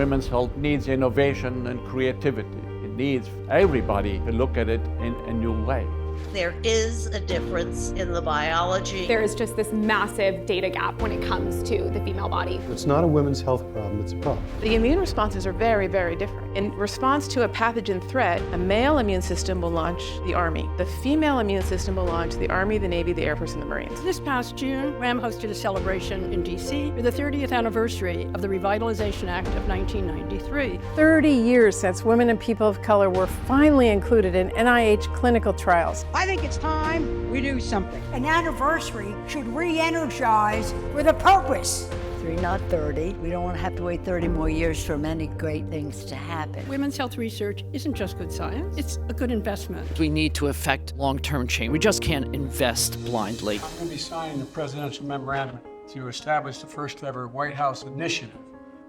women's health needs innovation and creativity. It needs everybody to look at it in a new way. There is a difference in the biology. There is just this massive data gap when it comes to the female body. It's not a women's health problem, it's a problem. The immune responses are very, very different. In response to a pathogen threat, a male immune system will launch the Army. The female immune system will launch the Army, the Navy, the Air Force, and the Marines. This past June, WHAM hosted a celebration in D.C. for the 30th anniversary of the Revitalization Act of 1993. 30 years since women and people of color were finally included in NIH clinical trials. I think it's time we do something. An anniversary should re-energize with a purpose. 3Not30. We don't want to have to wait 30 more years for many great things to happen. Women's health research isn't just good science, it's a good investment. We need to affect long-term change. We just can't invest blindly. I'm going to be signing the presidential memorandum to establish the first ever White House initiative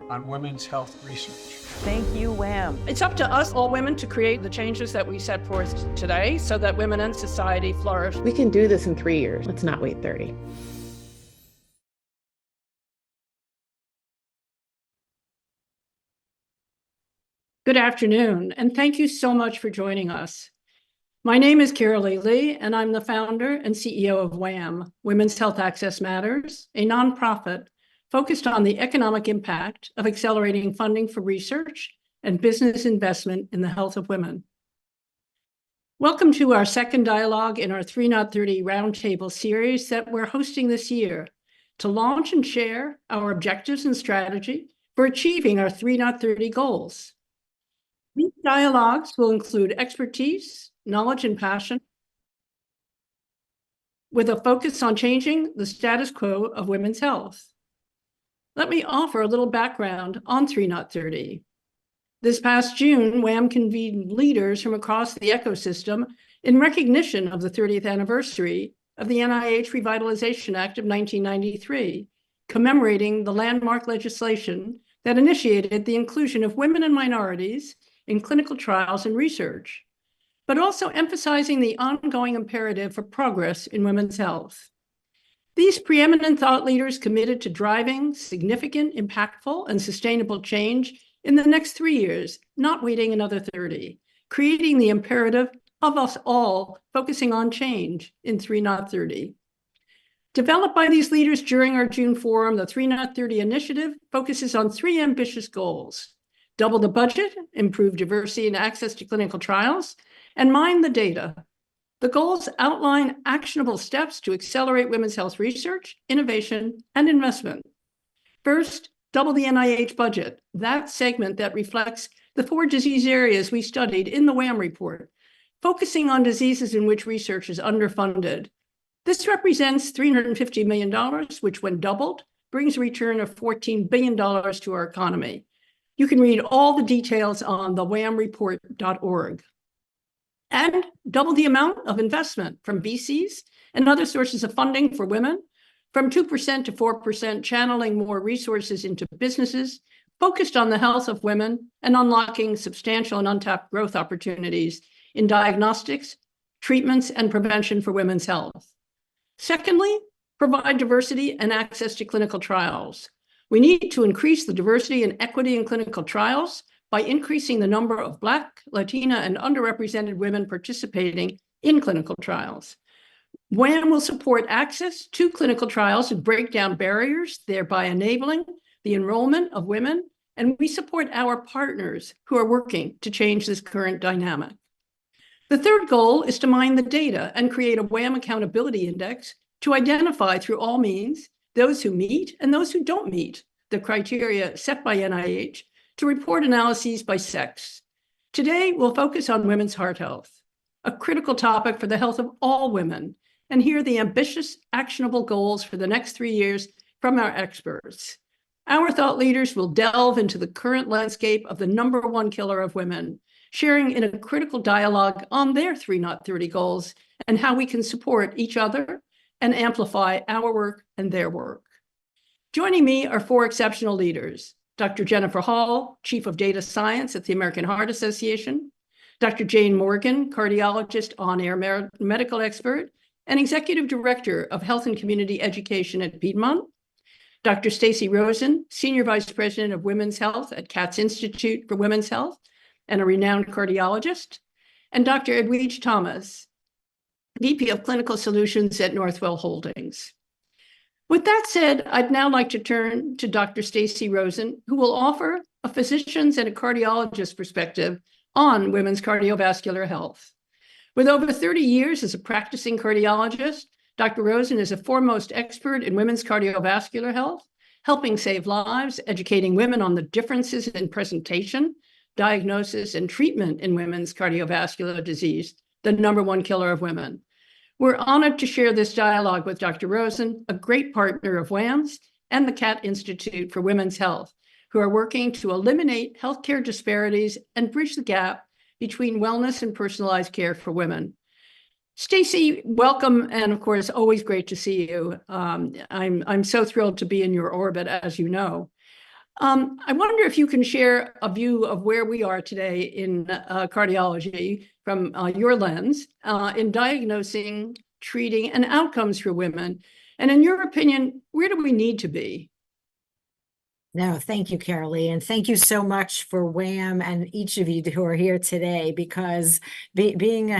on women's health research. Thank you, WHAM. It's up to us, all women, to create the changes that we set forth today so that women and society flourish. We can do this in 3 years. Let's not wait 30. Good afternoon, and thank you so much for joining us. My name is Carolee Lee, and I'm the founder and CEO of WHAM, Women's Health Access Matters, a nonprofit focused on the economic impact of accelerating funding for research and business investment in the health of women. Welcome to our second dialogue in our 3Not30 roundtable series that we're hosting this year to launch and share our objectives and strategy for achieving our 3Not30 goals. These dialogues will include expertise, knowledge, and passion, with a focus on changing the status quo of women's health. Let me offer a little background on 3Not30. This past June, WHAM convened leaders from across the ecosystem in recognition of the 30th anniversary of the NIH Revitalization Act of 1993, commemorating the landmark legislation that initiated the inclusion of women and minorities in clinical trials and research, but also emphasizing the ongoing imperative for progress in women's health. These preeminent thought leaders committed to driving significant, impactful, and sustainable change in the next 3 years, not waiting another 30, creating the imperative of us all focusing on change in 3Not30. Developed by these leaders during our June forum, the 3Not30 initiative focuses on 3 ambitious goals: double the budget, improve diversity and access to clinical trials, and mine the data. The goals outline actionable steps to accelerate women's health research, innovation, and investment. First, double the NIH budget, that segment that reflects the 4 disease areas we studied in the WHAM report, focusing on diseases in which research is underfunded. This represents $350 million, which when doubled, brings a return of $14 billion to our economy. You can read all the details on the whamreport.org. And double the amount of investment from VCs and other sources of funding for women, from 2% to 4%, channeling more resources into businesses focused on the health of women and unlocking substantial and untapped growth opportunities in diagnostics, treatments, and prevention for women's health. Secondly, provide diversity and access to clinical trials. We need to increase the diversity and equity in clinical trials by increasing the number of Black, Latina, and underrepresented women participating in clinical trials. WHAM will support access to clinical trials and break down barriers, thereby enabling the enrollment of women, and we support our partners who are working to change this current dynamic. The third goal is to mine the data and create a WHAM accountability index to identify through all means those who meet and those who don't meet the criteria set by NIH to report analyses by sex. Today, we'll focus on women's heart health, a critical topic for the health of all women, and hear the ambitious, actionable goals for the next 3 years from our experts. Our thought leaders will delve into the current landscape of the #1 killer of women, sharing in a critical dialogue on their 3Not30 goals and how we can support each other and amplify our work and their work. Joining me are 4 exceptional leaders: Dr. Jennifer Hall, Chief of Data Science at the American Heart Association, Dr. Jane Morgan, cardiologist, on-air medical expert, and Executive Director of Health and Community Education at Piedmont, Dr. Stacy Rosen, Senior Vice President of Women's Health at Katz Institute for Women's Health and a renowned cardiologist, and Dr. Edwige Thomas, VP of Clinical Solutions at Northwell Holdings. With that said, I'd now like to turn to Dr. Stacy Rosen, who will offer a physician's and a cardiologist's perspective on women's cardiovascular health. With over 30 years as a practicing cardiologist, Dr. Rosen is a foremost expert in women's cardiovascular health, helping save lives, educating women on the differences in presentation, diagnosis, and treatment in women's cardiovascular disease, the #1 killer of women. We're honored to share this dialogue with Dr. Rosen, a great partner of WHAM's and the Katz Institute for Women's Health, who are working to eliminate healthcare disparities and bridge the gap between wellness and personalized care for women. Stacy, welcome, and of course, always great to see you. I'm so thrilled to be in your orbit, as you know. I wonder if you can share a view of where we are today in cardiology from your lens in diagnosing, treating, and outcomes for women. And in your opinion, where do we need to be? No, thank you, Carolee, and thank you so much for WHAM and each of you who are here today, because being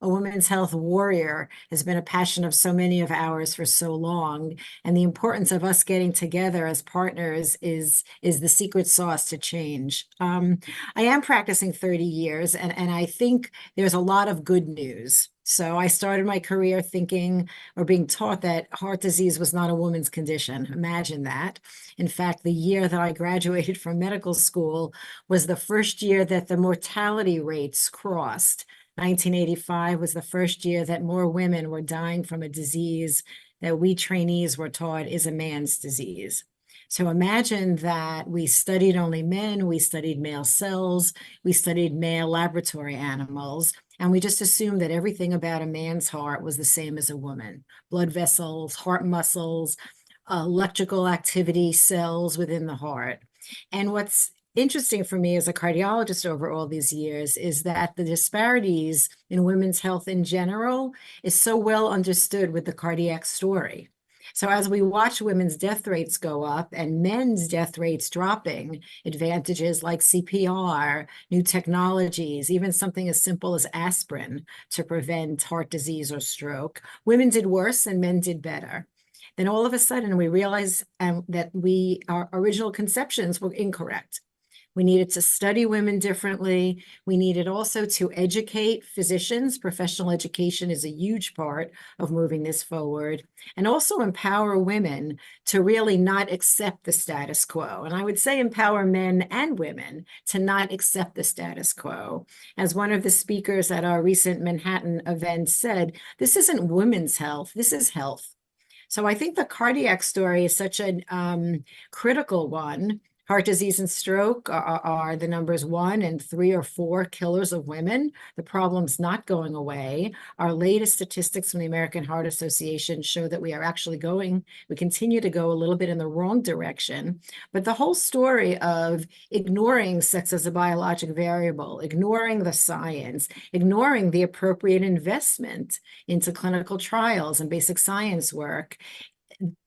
a women's health warrior has been a passion of so many of ours for so long, and the importance of us getting together as partners is the secret sauce to change. I am practicing 30 years, and I think there's a lot of good news. So I started my career thinking or being taught that heart disease was not a woman's condition. Imagine that. In fact, the year that I graduated from medical school was the first year that the mortality rates crossed. 1985 was the first year that more women were dying from a disease that we trainees were taught is a man's disease. So imagine that we studied only men, we studied male cells, we studied male laboratory animals, and we just assumed that everything about a man's heart was the same as a woman. Blood vessels, heart muscles, electrical activity, cells within the heart. And what's interesting for me as a cardiologist over all these years is that the disparities in women's health in general is so well understood with the cardiac story. So as we watch women's death rates go up and men's death rates dropping, advantages like CPR, new technologies, even something as simple as aspirin to prevent heart disease or stroke, women did worse and men did better. Then all of a sudden we realize that our original conceptions were incorrect. We needed to study women differently. We needed also to educate physicians. Professional education is a huge part of moving this forward, and also empower women to really not accept the status quo. And I would say empower men and women to not accept the status quo. As one of the speakers at our recent Manhattan event said, this isn't women's health, this is health. So I think the cardiac story is such a critical one. Heart disease and stroke are the numbers 1 and 3 or 4 killers of women. The problem's not going away. Our latest statistics from the American Heart Association show that we continue to go a little bit in the wrong direction. But the whole story of ignoring sex as a biologic variable, ignoring the science, ignoring the appropriate investment into clinical trials and basic science work,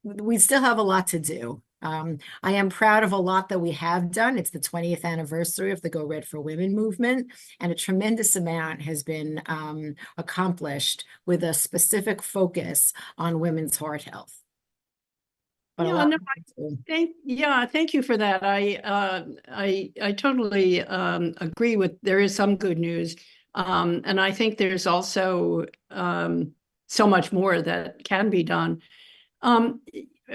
we still have a lot to do. I am proud of a lot that we have done. It's the 20th anniversary of the Go Red for Women movement, and a tremendous amount has been accomplished with a specific focus on women's heart health. Thank you for that. I totally agree with, there is some good news. And I think there's also so much more that can be done.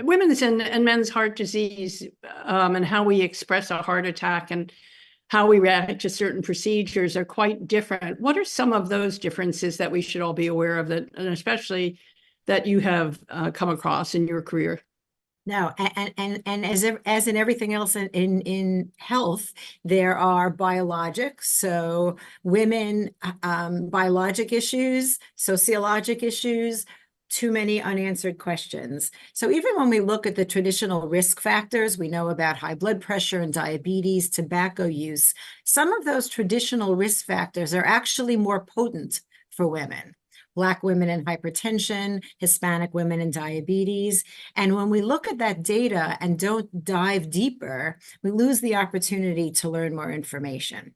Women's and men's heart disease and how we express a heart attack and how we react to certain procedures are quite different. What are some of those differences that we should all be aware of, that, and especially that you have come across in your career? No, and as in everything else in health, there are biologics. So women, biologic issues, sociologic issues, too many unanswered questions. So even when we look at the traditional risk factors, we know about high blood pressure and diabetes, tobacco use. Some of those traditional risk factors are actually more potent for women, Black women in hypertension, Hispanic women in diabetes. And when we look at that data and don't dive deeper, we lose the opportunity to learn more information.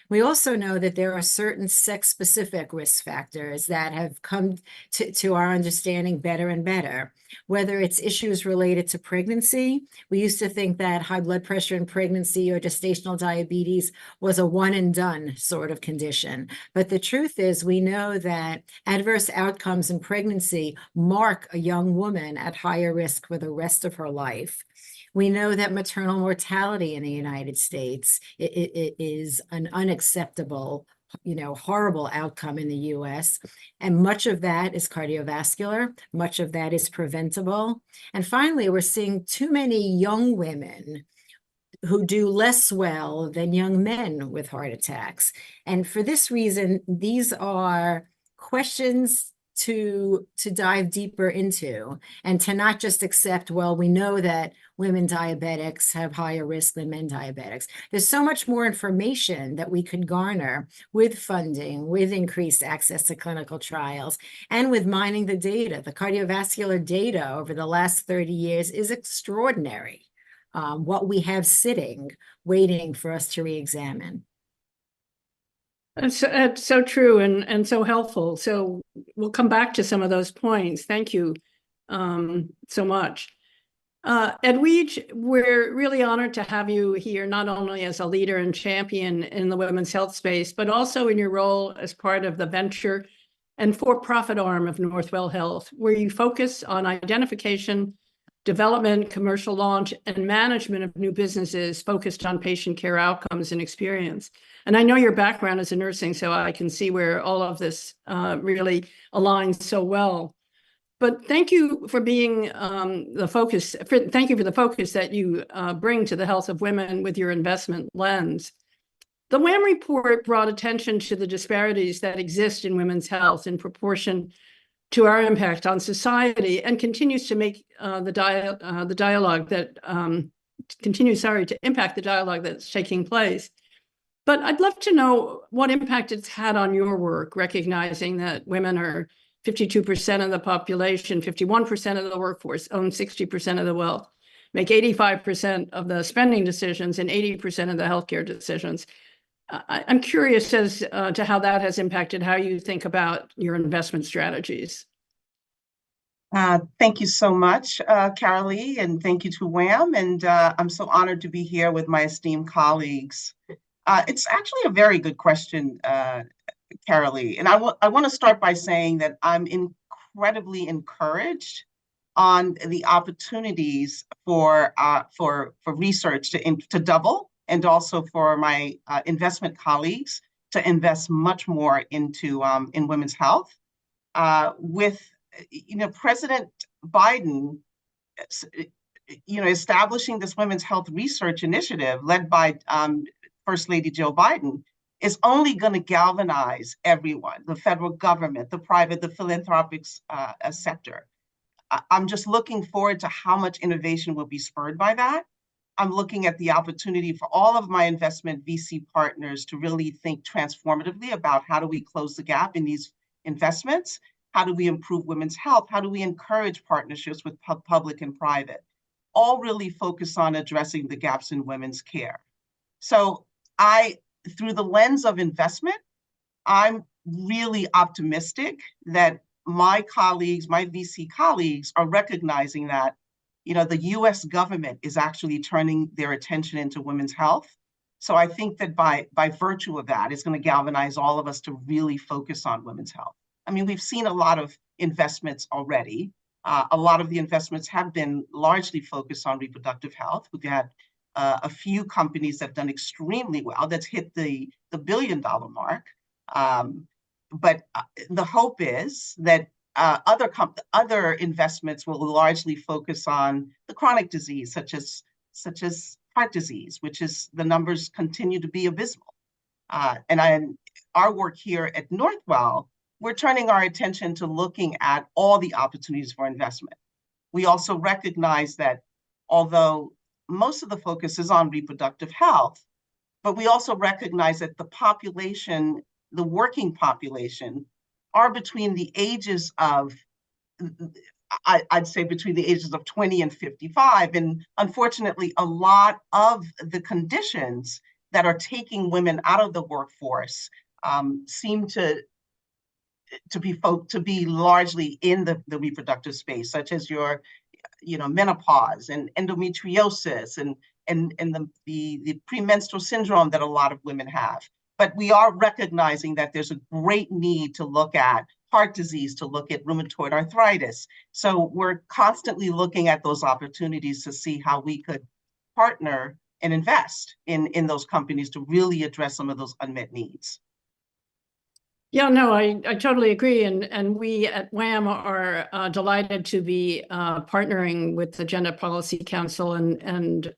We also know that there are certain sex-specific risk factors that have come to our understanding better and better, whether it's issues related to pregnancy. We used to think that high blood pressure in pregnancy or gestational diabetes was a one and done sort of condition. But the truth is, we know that adverse outcomes in pregnancy mark a young woman at higher risk for the rest of her life. We know that maternal mortality in the United States it is an unacceptable, horrible outcome in the US. And much of that is cardiovascular, much of that is preventable. And finally, we're seeing too many young women who do less well than young men with heart attacks. And for this reason, these are questions to dive deeper into, and to not just accept, well, we know that women diabetics have higher risk than men diabetics. There's so much more information that we could garner with funding, with increased access to clinical trials, and with mining the data. The cardiovascular data over the last 30 years is extraordinary. What we have sitting, waiting for us to re-examine. It's so true and so helpful. So we'll come back to some of those points. Thank you so much. Edwige, we're really honored to have you here, not only as a leader and champion in the women's health space, but also in your role as part of the venture and for-profit arm of Northwell Health, where you focus on identification, development, commercial launch, and management of new businesses focused on patient care outcomes and experience. And I know your background is in nursing, so I can see where all of this really aligns so well. But thank you for being the focus. Thank you for the focus that you bring to the health of women with your investment lens. The WHAM report brought attention to the disparities that exist in women's health in proportion to our impact on society, and continues to make the dialogue that to impact the dialogue that's taking place. But I'd love to know what impact it's had on your work, recognizing that women are 52% of the population, 51% of the workforce, own 60% of the wealth, make 85% of the spending decisions and 80% of the healthcare decisions. I'm curious as to how that has impacted how you think about your investment strategies. Thank you so much, Carolee, and thank you to WHAM. And I'm so honored to be here with my esteemed colleagues. It's actually a very good question, Carolee. And I want to start by saying that I'm incredibly encouraged on the opportunities for research to double, and also for my investment colleagues to invest much more into in women's health. With President Biden, establishing this women's health research initiative led by First Lady Joe Biden is only going to galvanize everyone, the federal government, the private, the philanthropic sector. I'm just looking forward to how much innovation will be spurred by that. I'm looking at the opportunity for all of my investment VC partners to really think transformatively about how do we close the gap in these investments? How do we improve women's health? How do we encourage partnerships with public and private? All really focus on addressing the gaps in women's care. So through the lens of investment, I'm really optimistic that my colleagues, my VC colleagues, are recognizing that the US government is actually turning their attention into women's health. So I think that by virtue of that, it's going to galvanize all of us to really focus on women's health. I mean, we've seen a lot of investments already. A lot of the investments have been largely focused on reproductive health. We've had a few companies that have done extremely well, that's hit the $1 billion mark. But the hope is that other investments will largely focus on the chronic disease, such as heart disease, which is the numbers continue to be abysmal. And our work here at Northwell, we're turning our attention to looking at all the opportunities for investment. We also recognize that although most of the focus is on reproductive health, but we also recognize that the population, the working population, are between the ages of, I'd say between the ages of 20 and 55. And unfortunately, a lot of the conditions that are taking women out of the workforce seem to be largely in the reproductive space, such as your, menopause and endometriosis and the premenstrual syndrome that a lot of women have. But we are recognizing that there's a great need to look at heart disease, to look at rheumatoid arthritis. So we're constantly looking at those opportunities to see how we could partner and invest in those companies to really address some of those unmet needs. Yeah, no, I totally agree. And we at WHAM are delighted to be partnering with the Gender Policy Council and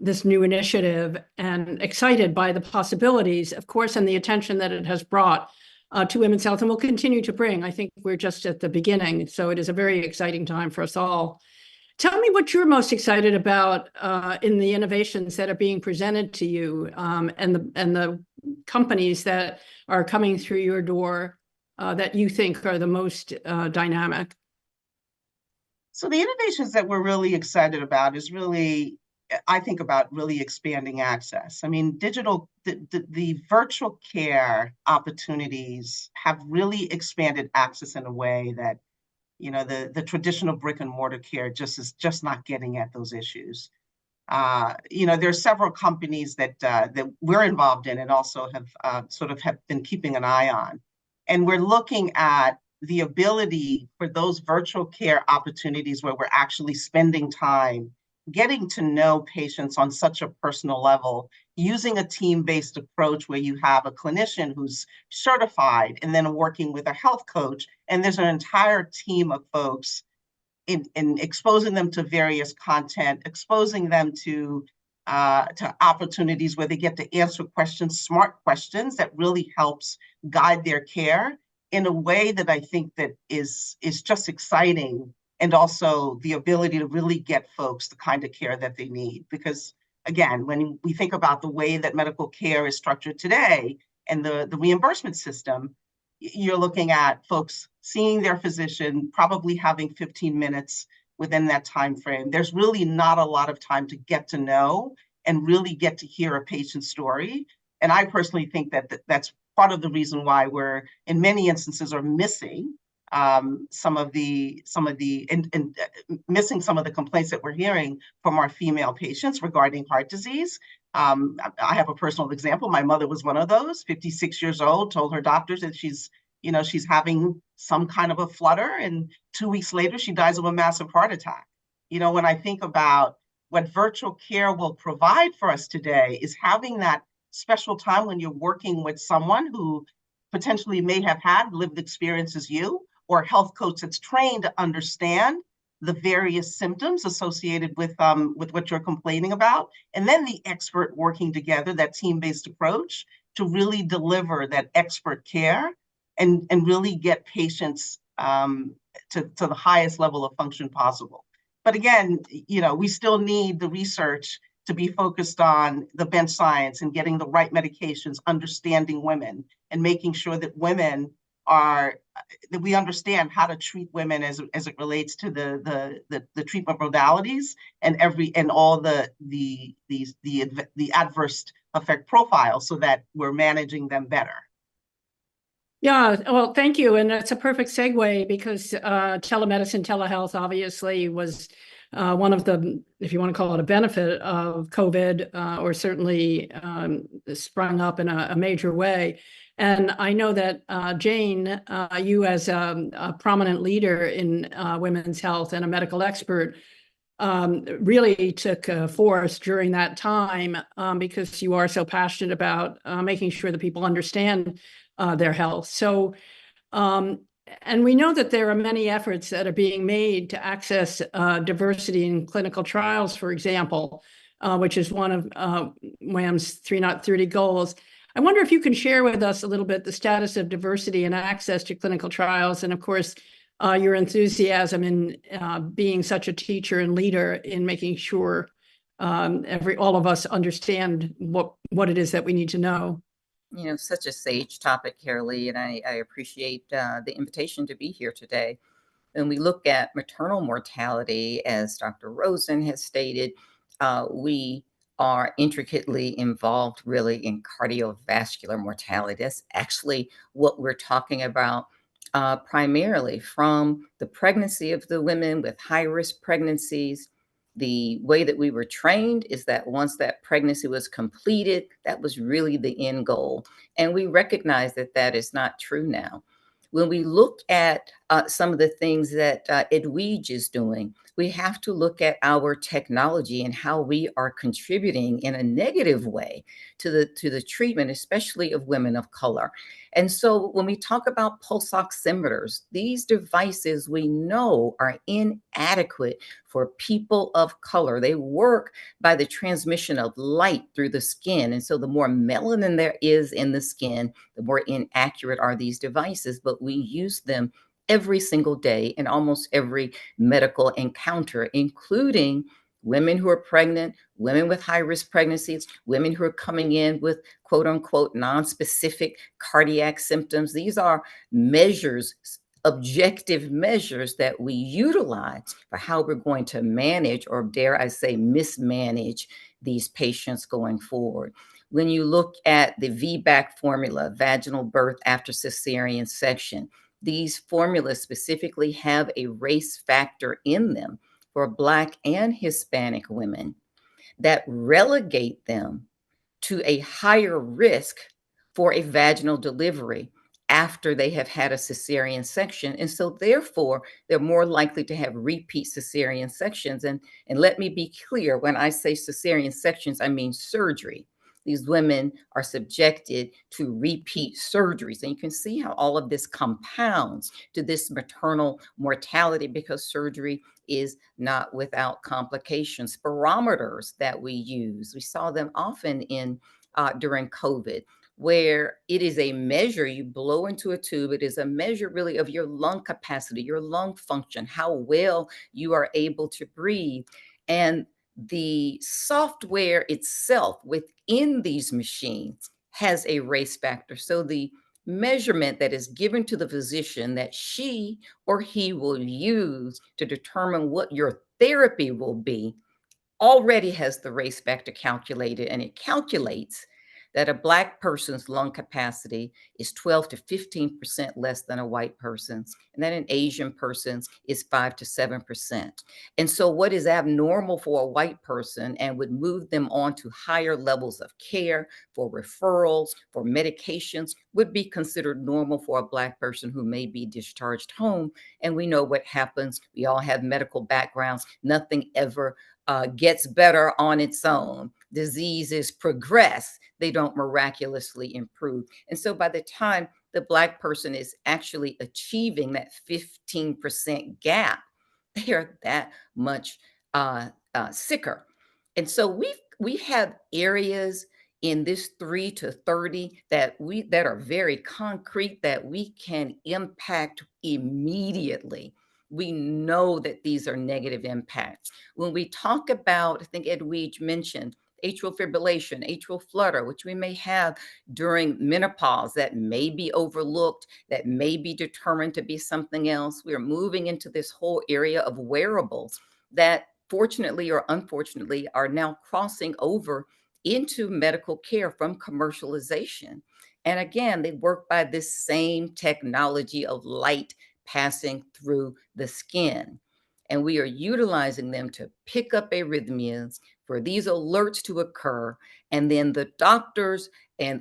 this new initiative, and excited by the possibilities, of course, and the attention that it has brought to women's health and will continue to bring. I think we're just at the beginning. So it is a very exciting time for us all. Tell me what you're most excited about in the innovations that are being presented to you, and the companies that are coming through your door that you think are the most dynamic. So the innovations that we're really excited about is really, I think, about really expanding access. I mean, the virtual care opportunities have really expanded access in a way that, the traditional brick and mortar care is just not getting at those issues. There are several companies that we're involved in and also have been keeping an eye on. And we're looking at the ability for those virtual care opportunities where we're actually spending time getting to know patients on such a personal level, using a team-based approach where you have a clinician who's certified and then working with a health coach. And there's an entire team of folks in exposing them to various content, exposing them to opportunities where they get to answer questions, smart questions that really helps guide their care in a way that I think that is just exciting, and also the ability to really get folks the kind of care that they need. Because again, when we think about the way that medical care is structured today and the reimbursement system, you're looking at folks seeing their physician, probably having 15 minutes within that time frame. There's really not a lot of time to get to know and really get to hear a patient's story. And I personally think that that's part of the reason why we're, in many instances, are missing some of the complaints that we're hearing from our female patients regarding heart disease. I have a personal example. My mother was one of those, 56 years old, told her doctors that she's having some kind of a flutter, and 2 weeks later she dies of a massive heart attack. When I think about what virtual care will provide for us today, is having that special time when you're working with someone who potentially may have had lived experience as you, or a health coach that's trained to understand the various symptoms associated with what you're complaining about, and then the expert working together, that team-based approach, to really deliver that expert care and really get patients to the highest level of function possible. But again, we still need the research to be focused on the bench science and getting the right medications, understanding women, and making sure that that we understand how to treat women as it relates to the treatment modalities and all the adverse effect profiles, so that we're managing them better. Yeah, well, thank you. And that's a perfect segue, because telemedicine, telehealth obviously was one of the, if you want to call it a benefit of COVID, or certainly sprung up in a major way. And I know that Jane, you as a prominent leader in women's health and a medical expert, really took force during that time, because you are so passionate about making sure that people understand their health. So, and we know that there are many efforts that are being made to access diversity in clinical trials, for example, which is one of WHAM's 3Not30 goals. I wonder if you can share with us a little bit the status of diversity and access to clinical trials, and of course, your enthusiasm in being such a teacher and leader in making sure all of us understand what it is that we need to know. Such a sage topic, Carolee, and I appreciate the invitation to be here today. When we look at maternal mortality, as Dr. Rosen has stated, we are intricately involved really in cardiovascular mortality. That's actually what we're talking about primarily from the pregnancy of the women with high risk pregnancies. The way that we were trained is that once that pregnancy was completed, that was really the end goal. And we recognize that that is not true now. When we look at some of the things that Edwige is doing, we have to look at our technology and how we are contributing in a negative way to the treatment, especially of women of color. And so when we talk about pulse oximeters, these devices we know are inadequate for people of color. They work by the transmission of light through the skin. And so the more melanin there is in the skin, the more inaccurate are these devices, but we use them every single day in almost every medical encounter, including women who are pregnant, women with high risk pregnancies, women who are coming in with quote unquote non-specific cardiac symptoms. These are measures, objective measures that we utilize for how we're going to manage, or dare I say, mismanage these patients going forward. When you look at the VBAC formula, vaginal birth after cesarean section, these formulas specifically have a race factor in them for Black and Hispanic women that relegate them to a higher risk for a vaginal delivery after they have had a cesarean section. And so therefore, they're more likely to have repeat cesarean sections. And let me be clear, when I say cesarean sections, I mean surgery. These women are subjected to repeat surgeries. And you can see how all of this compounds to this maternal mortality because surgery is not without complications. Spirometers that we use, we saw them often in during COVID, where it is a measure, you blow into a tube, it is a measure really of your lung capacity, your lung function, how well you are able to breathe. And the software itself within these machines has a race factor. So the measurement that is given to the physician that she or he will use to determine what your therapy will be already has the race factor calculated, and it calculates that a Black person's lung capacity is 12 to 15% less than a white person's, and that an Asian person's is 5 to 7%. And so what is abnormal for a white person and would move them on to higher levels of care for referrals, for medications, would be considered normal for a Black person who may be discharged home. And we know what happens. We all have medical backgrounds. Nothing ever gets better on its own. Diseases progress, they don't miraculously improve. And so by the time the Black person is actually achieving that 15% gap, they are that much sicker. And so we have areas in this 3 to 30 that are very concrete that we can impact immediately. We know that these are negative impacts. When we talk about, I think Edwige mentioned atrial fibrillation, atrial flutter, which we may have during menopause that may be overlooked, that may be determined to be something else. We are moving into this whole area of wearables that fortunately or unfortunately are now crossing over into medical care from commercialization. And again, they work by this same technology of light passing through the skin. And we are utilizing them to pick up arrhythmias, for these alerts to occur. And then the doctors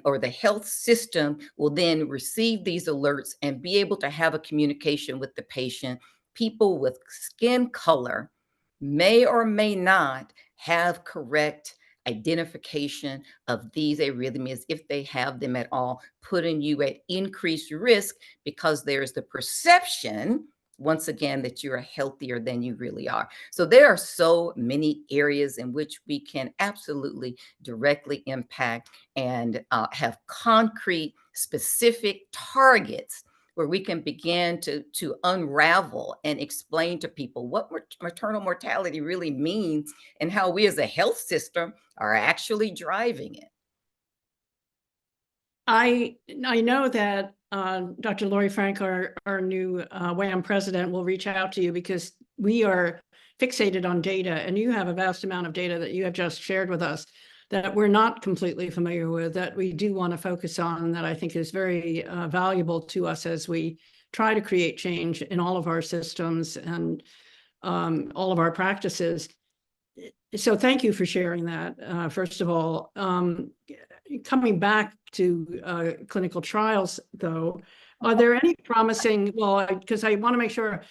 or the health system will then receive these alerts and be able to have a communication with the patient. People with skin color may or may not have correct identification of these arrhythmias, if they have them at all, putting you at increased risk because there's the perception, once again, that you are healthier than you really are. So there are so many areas in which we can absolutely directly impact and have concrete, specific targets where we can begin to unravel and explain to people what maternal mortality really means and how we as a health system are actually driving it. I know that Dr. Lori Frank, our new WHAM president, will reach out to you because we are fixated on data, and you have a vast amount of data that you have just shared with us that we're not completely familiar with, that we do want to focus on, that I think is very valuable to us as we try to create change in all of our systems and all of our practices. So thank you for sharing that, first of all. Coming back to clinical trials, though, are there any promising, well, because I want to make sure,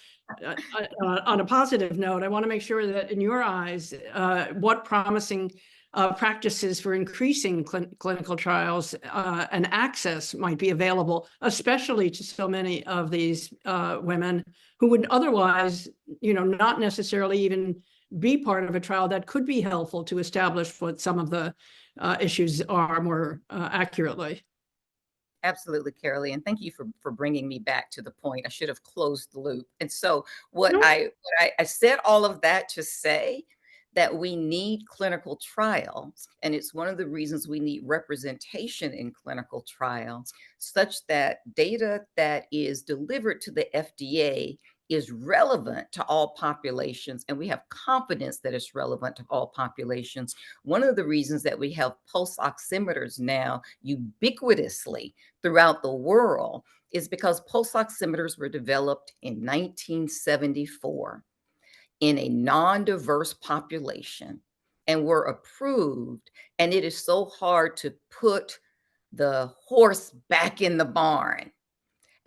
on a positive note, I want to make sure that in your eyes, what promising practices for increasing clinical trials and access might be available, especially to so many of these women who would otherwise, not necessarily even be part of a trial that could be helpful to establish what some of the issues are more accurately. Absolutely, Carolee, and thank you for bringing me back to the point. I should have closed the loop. And so I said all of that to say that we need clinical trials, and it's one of the reasons we need representation in clinical trials, such that data that is delivered to the FDA is relevant to all populations, and we have confidence that it's relevant to all populations. One of the reasons that we have pulse oximeters now ubiquitously throughout the world is because pulse oximeters were developed in 1974 in a non-diverse population and were approved. And it is so hard to put the horse back in the barn.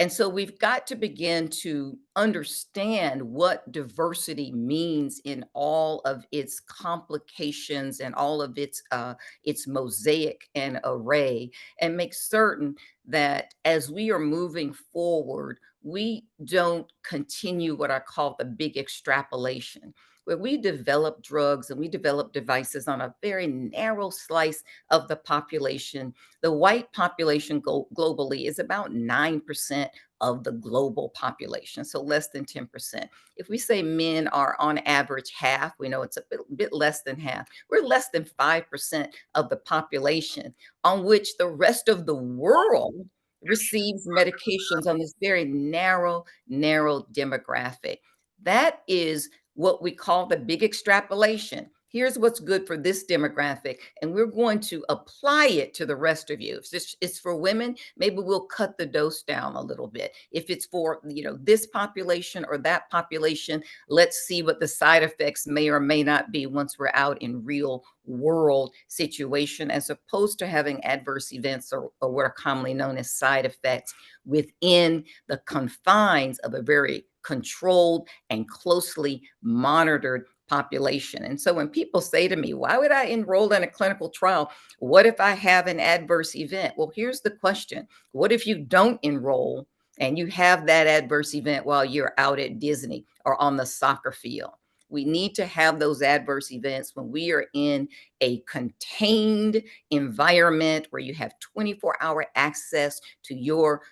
And so we've got to begin to understand what diversity means in all of its complications and all of its mosaic and array, and make certain that as we are moving forward, we don't continue what I call the big extrapolation, where we develop drugs and we develop devices on a very narrow slice of the population. The white population globally is about 9% of the global population, so less than 10%. If we say men are on average half, we know it's a bit less than half. We're less than 5% of the population on which the rest of the world receives medications on this very narrow demographic. That is what we call the big extrapolation. Here's what's good for this demographic, and we're going to apply it to the rest of you. If it's for women, maybe we'll cut the dose down a little bit. If it's for this population or that population, let's see what the side effects may or may not be once we're out in real world situation, as opposed to having adverse events or what are commonly known as side effects within the confines of a very controlled and closely monitored population. And so when people say to me, why would I enroll in a clinical trial? What if I have an adverse event? Well, here's the question. What if you don't enroll and you have that adverse event while you're out at Disney or on the soccer field? We need to have those adverse events when we are in a contained environment where you have 24-hour access to your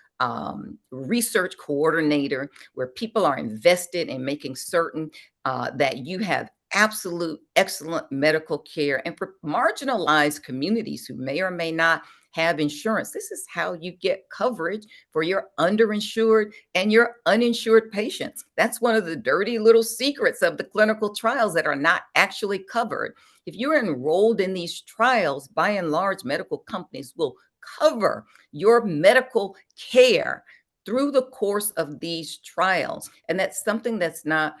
research coordinator, where people are invested in making certain that you have absolute excellent medical care. And for marginalized communities who may or may not have insurance, this is how you get coverage for your underinsured and your uninsured patients. That's one of the dirty little secrets of the clinical trials that are not actually covered. If you're enrolled in these trials, by and large, medical companies will cover your medical care through the course of these trials. And that's something that's not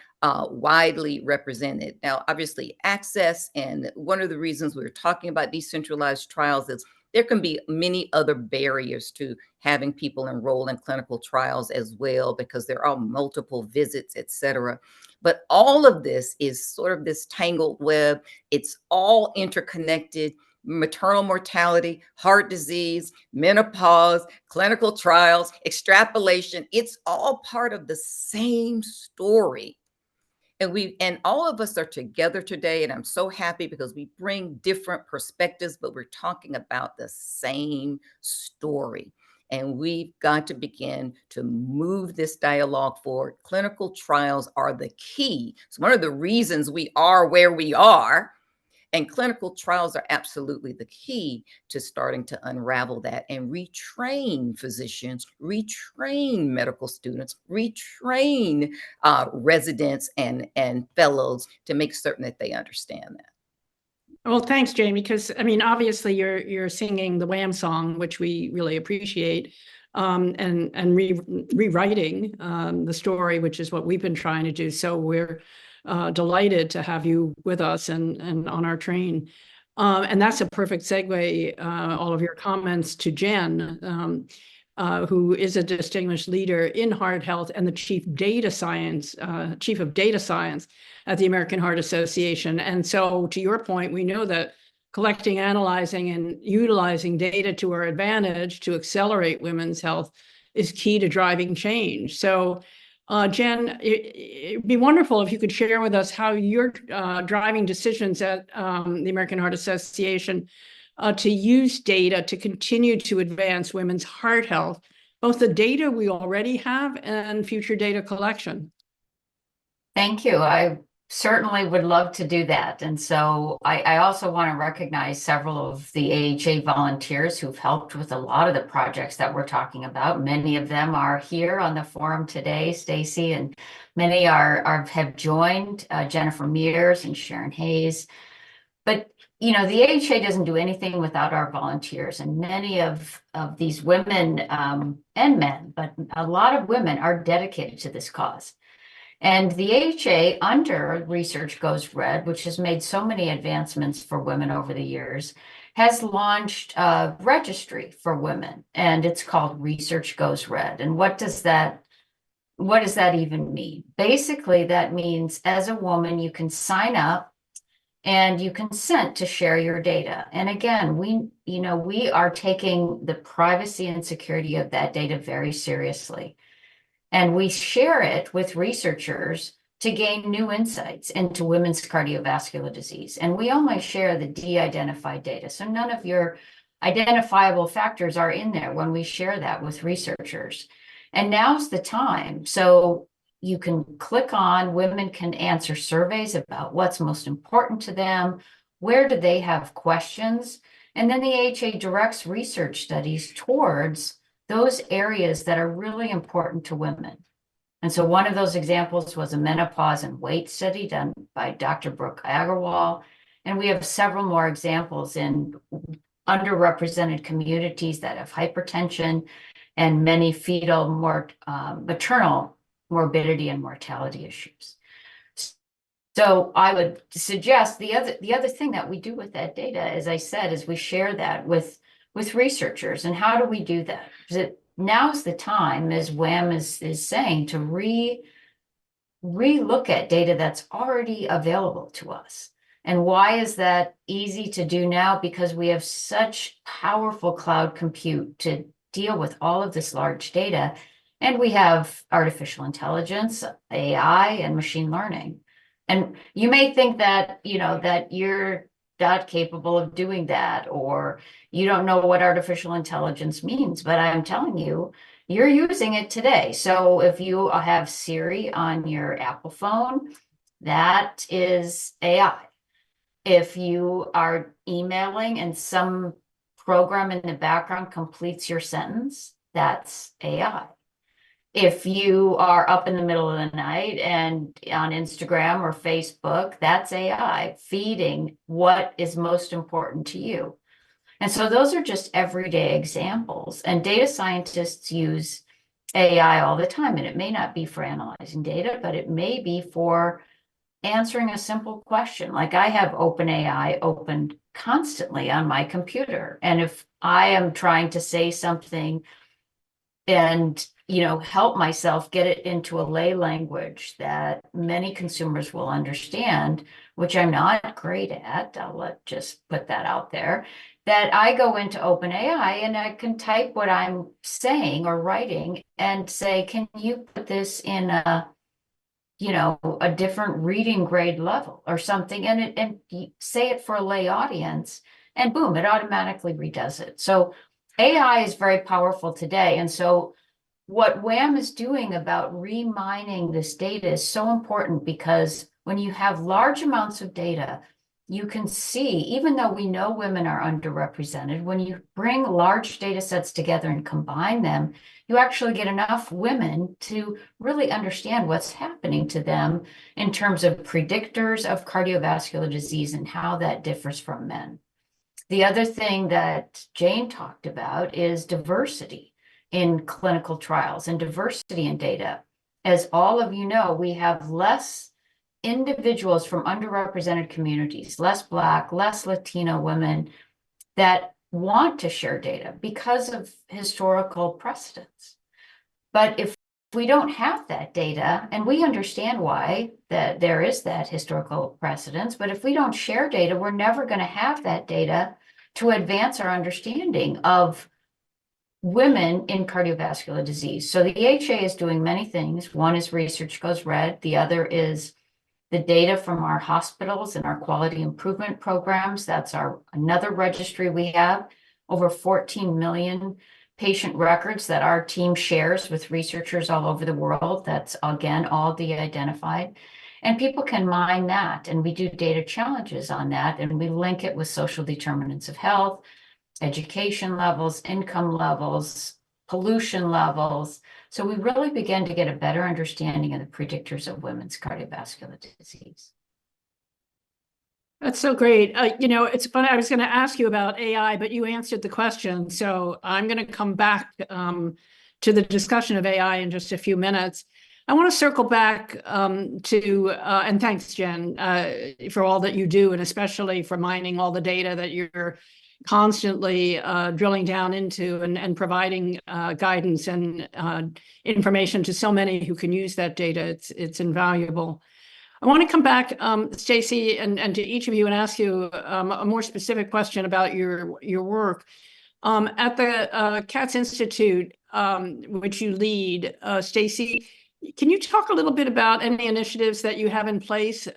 widely represented. Now, obviously, access, and one of the reasons we're talking about decentralized trials is there can be many other barriers to having people enroll in clinical trials as well, because there are multiple visits, et cetera. But all of this is sort of this tangled web. It's all interconnected. Maternal mortality, heart disease, menopause, clinical trials, extrapolation, it's all part of the same story. And all of us are together today, and I'm so happy because we bring different perspectives, but we're talking about the same story. And we've got to begin to move this dialogue forward. Clinical trials are the key. It's one of the reasons we are where we are. And clinical trials are absolutely the key to starting to unravel that and retrain physicians, retrain medical students, retrain residents and fellows to make certain that they understand that. Well, thanks, Jamie, because I mean, obviously you're singing the WHAM song, which we really appreciate, and rewriting the story, which is what we've been trying to do. So we're delighted to have you with us and on our train. And that's a perfect segue, all of your comments, to Jen, who is a distinguished leader in heart health and the chief of data science at the American Heart Association. And so, to your point, we know that collecting, analyzing, and utilizing data to our advantage to accelerate women's health is key to driving change. So, Jen, it'd be wonderful if you could share with us how you're driving decisions at the American Heart Association to use data to continue to advance women's heart health, both the data we already have and future data collection. Thank you. I certainly would love to do that. And so I also want to recognize several of the AHA volunteers who've helped with a lot of the projects that we're talking about. Many of them are here on the forum today, Stacy, and many have joined, Jennifer Mears and Sharon Hayes. But you know, the AHA doesn't do anything without our volunteers, and many of these women and men, but a lot of women are dedicated to this cause. And the AHA, under Research Goes Red, which has made so many advancements for women over the years, has launched a registry for women, and it's called Research Goes Red. And what does that even mean? Basically, that means as a woman, you can sign up and you consent to share your data. And again, we are taking the privacy and security of that data very seriously. And we share it with researchers to gain new insights into women's cardiovascular disease. And we only share the de-identified data. So none of your identifiable factors are in there when we share that with researchers. And now's the time. So you can click on, women can answer surveys about what's most important to them, where do they have questions, and then the AHA directs research studies towards those areas that are really important to women. And so one of those examples was a menopause and weight study done by Dr. Brooke Agarwal. And we have several more examples in underrepresented communities that have hypertension and many fetal, maternal morbidity and mortality issues. So I would suggest the other thing that we do with that data, as I said, is we share that with researchers. And how do we do that? Because now's the time, as WHAM is saying, to re-look at data that's already available to us. And why is that easy to do now? Because we have such powerful cloud compute to deal with all of this large data. And we have artificial intelligence, AI, and machine learning. And you may think that, that you're not capable of doing that, or you don't know what artificial intelligence means, but I'm telling you, you're using it today. So if you have Siri on your Apple phone, that is AI. If you are emailing and some program in the background completes your sentence, that's AI. If you are up in the middle of the night and on Instagram or Facebook, that's AI feeding what is most important to you. And so those are just everyday examples. And data scientists use AI all the time. And it may not be for analyzing data, but it may be for answering a simple question. Like I have OpenAI opened constantly on my computer. And if I am trying to say something and help myself get it into a lay language that many consumers will understand, which I'm not great at, I'll just put that out there, that I go into OpenAI and I can type what I'm saying or writing and say, can you put this in a different reading grade level or something, and say it for a lay audience, and boom, it automatically redoes it. So AI is very powerful today. And so what WHAM is doing about remining this data is so important, because when you have large amounts of data, you can see, even though we know women are underrepresented, when you bring large data sets together and combine them, you actually get enough women to really understand what's happening to them in terms of predictors of cardiovascular disease and how that differs from men. The other thing that Jane talked about is diversity in clinical trials and diversity in data. As all of you know, we have less individuals from underrepresented communities, less Black, less Latino women that want to share data because of historical precedents. But if we don't have that data, and we understand why that there is that historical precedence, but if we don't share data, we're never going to have that data to advance our understanding of women in cardiovascular disease. So the AHA is doing many things. One is Research Goes Red. The other is the data from our hospitals and our quality improvement programs. That's another registry we have, over 14 million patient records that our team shares with researchers all over the world. That's, again, all de-identified. And people can mine that, and we do data challenges on that, and we link it with social determinants of health, education levels, income levels, pollution levels. So we really begin to get a better understanding of the predictors of women's cardiovascular disease. That's so great. It's funny. I was going to ask you about AI, but you answered the question. So I'm going to come back to the discussion of AI in just a few minutes. I want to circle back and thanks, Jen, for all that you do, and especially for mining all the data that you're constantly drilling down into and providing guidance and information to so many who can use that data. It's invaluable. I want to come back, Stacey, and to each of you and ask you a more specific question about your work. At the Katz Institute, which you lead, Stacey, can you talk a little bit about any initiatives that you have in place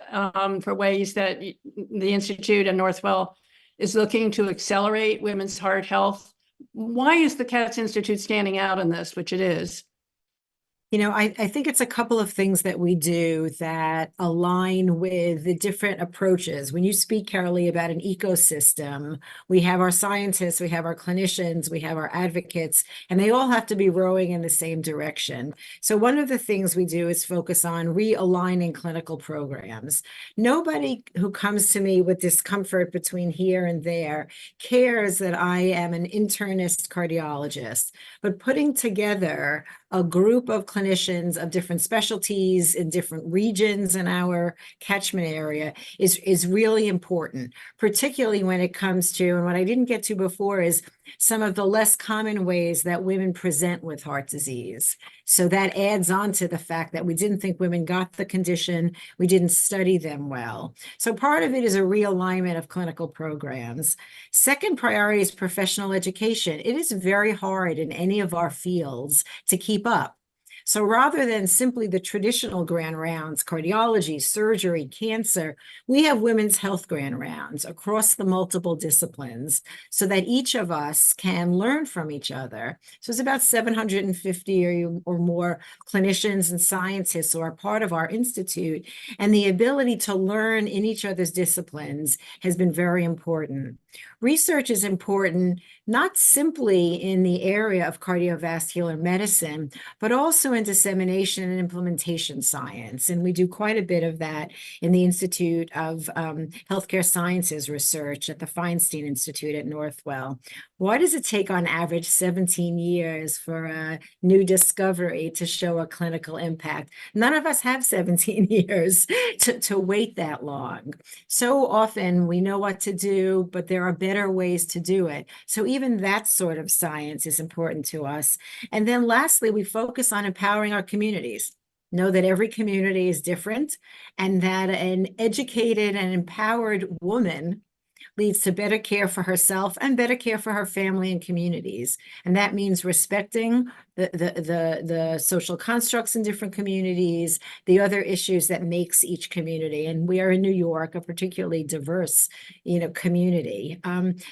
for ways that the Institute and Northwell is looking to accelerate women's heart health? Why is the Katz Institute standing out in this, which it is? I think it's a couple of things that we do that align with the different approaches. When you speak, Carolee, about an ecosystem, we have our scientists, we have our clinicians, we have our advocates, and they all have to be rowing in the same direction. So one of the things we do is focus on realigning clinical programs. Nobody who comes to me with discomfort between here and there cares that I am an internist cardiologist, but putting together a group of clinicians of different specialties in different regions in our catchment area is really important, particularly when it comes to, and what I didn't get to before is some of the less common ways that women present with heart disease. So that adds on to the fact that we didn't think women got the condition, we didn't study them well. So part of it is a realignment of clinical programs. Second priority is professional education. It is very hard in any of our fields to keep up. So rather than simply the traditional grand rounds, cardiology, surgery, cancer, we have women's health grand rounds across the multiple disciplines so that each of us can learn from each other. So it's about 750 or more clinicians and scientists who are part of our institute, and the ability to learn in each other's disciplines has been very important. Research is important, not simply in the area of cardiovascular medicine, but also in dissemination and implementation science. And we do quite a bit of that in the Institute of Healthcare Sciences Research at the Feinstein Institute at Northwell. Why does it take on average 17 years for a new discovery to show a clinical impact? None of us have 17 years to wait that long. So often we know what to do, but there are better ways to do it. So even that sort of science is important to us. And then lastly, we focus on empowering our communities. Know that every community is different, and that an educated and empowered woman leads to better care for herself and better care for her family and communities. And that means respecting the social constructs in different communities, the other issues that makes each community. And we are in New York, a particularly diverse, community.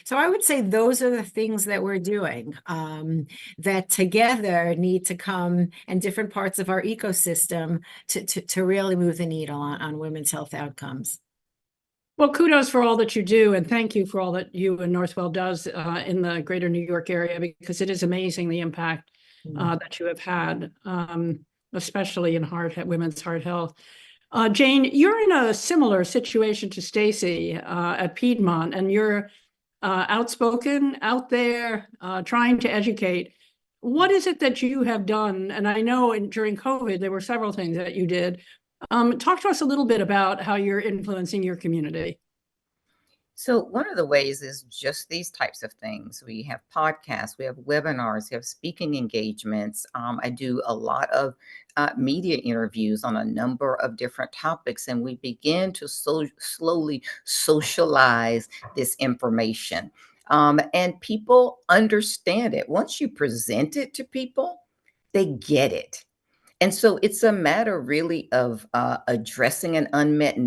So I would say those are the things that we're doing that together need to come, and different parts of our ecosystem to really move the needle on women's health outcomes. Well, kudos for all that you do, and thank you for all that you and Northwell does in the greater New York area, because it is amazing the impact that you have had, especially in women's heart health. Jane, you're in a similar situation to Stacy at Piedmont, and you're outspoken, out there, trying to educate. What is it that you have done? And I know during COVID, there were several things that you did. Talk to us a little bit about how you're influencing your community. So one of the ways is just these types of things. We have podcasts, we have webinars, we have speaking engagements. I do a lot of media interviews on a number of different topics, and we begin to slowly socialize this information. And people understand it. Once you present it to people, they get it. And so it's a matter really of addressing an unmet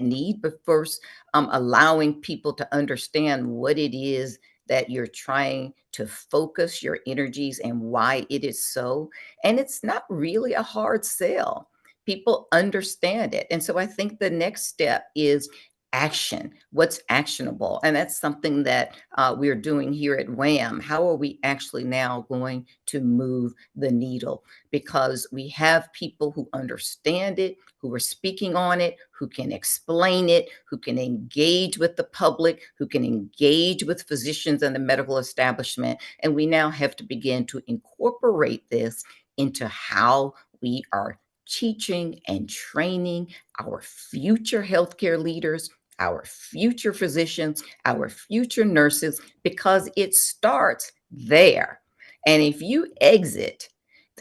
need, but first allowing people to understand what it is that you're trying to focus your energies and why it is so. And it's not really a hard sell. People understand it. And so I think the next step is action. What's actionable? And that's something that we're doing here at WHAM. How are we actually now going to move the needle? Because we have people who understand it, who are speaking on it, who can explain it, who can engage with the public, who can engage with physicians and the medical establishment. And we now have to begin to incorporate this into how we are teaching and training our future healthcare leaders, our future physicians, our future nurses, because it starts there. And if you exit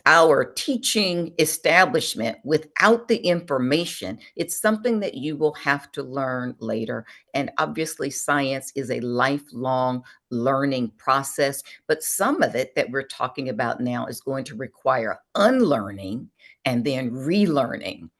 our teaching establishment without the information, it's something that you will have to learn later. And obviously, science is a lifelong learning process, but some of it that we're talking about now is going to require unlearning and then relearning.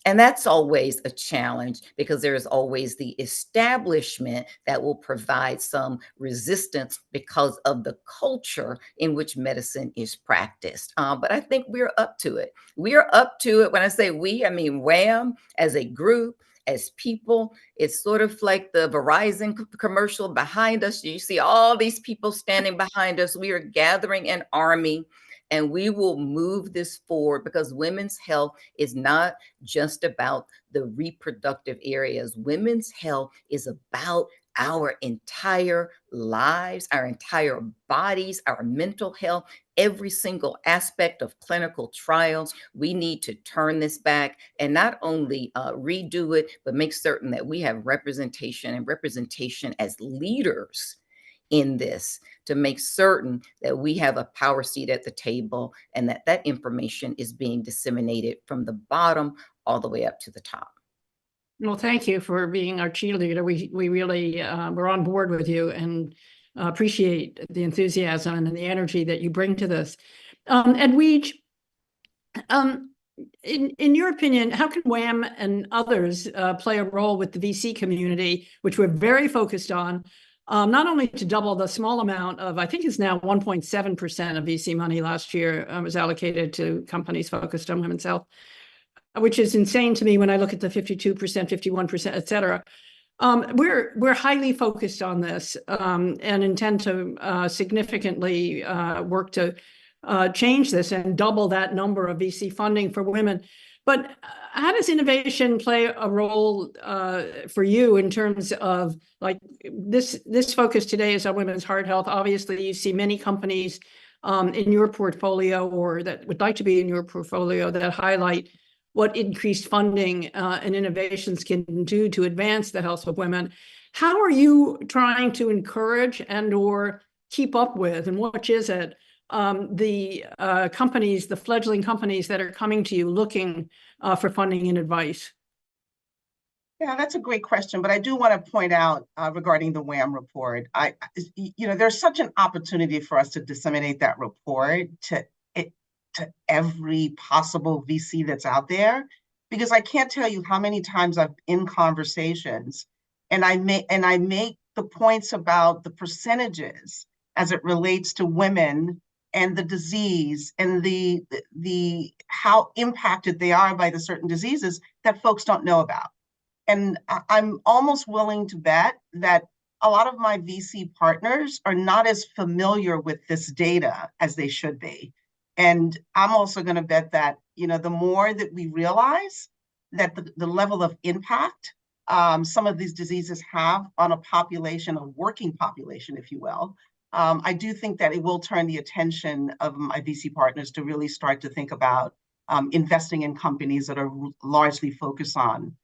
And that's always a challenge because there is always the establishment that will provide some resistance because of the culture in which medicine is practiced. But I think we're up to it. We are up to it. When I say we, I mean WHAM as a group, as people. It's sort of like the Verizon commercial behind us. You see all these people standing behind us. We are gathering an army. And we will move this forward because women's health is not just about the reproductive areas. Women's health is about our entire lives, our entire bodies, our mental health, every single aspect of clinical trials. We need to turn this back and not only redo it, but make certain that we have representation and representation as leaders in this to make certain that we have a power seat at the table and that that information is being disseminated from the bottom all the way up to the top. Well, thank you for being our cheerleader. We really, we're on board with you and appreciate the enthusiasm and the energy that you bring to this. Edwige, in your opinion, how can WHAM and others play a role with the VC community, which we're very focused on, not only to double the small amount of, I think it's now 1.7% of VC money last year was allocated to companies focused on women's health, which is insane to me when I look at the 52%, 51%, et cetera. We're highly focused on this and intend to significantly work to change this and double that number of VC funding for women. But how does innovation play a role for you in terms of like this focus today is on women's heart health? Obviously, you see many companies in your portfolio or that would like to be in your portfolio that highlight what increased funding and innovations can do to advance the health of women. How are you trying to encourage and or keep up with, and which is it, the companies, the fledgling companies that are coming to you looking for funding and advice? Yeah, that's a great question, but I do want to point out regarding the WHAM report, there's such an opportunity for us to disseminate that report to every possible VC that's out there, because I can't tell you how many times I've in conversations and I make the points about the percentages as it relates to women and the disease and the how impacted they are by the certain diseases that folks don't know about. And I'm almost willing to bet that a lot of my VC partners are not as familiar with this data as they should be. And I'm also going to bet that, the more that we realize that the level of impact some of these diseases have on a population, a working population, if you will, I do think that it will turn the attention of my VC partners to really start to think about investing in companies that are largely focused on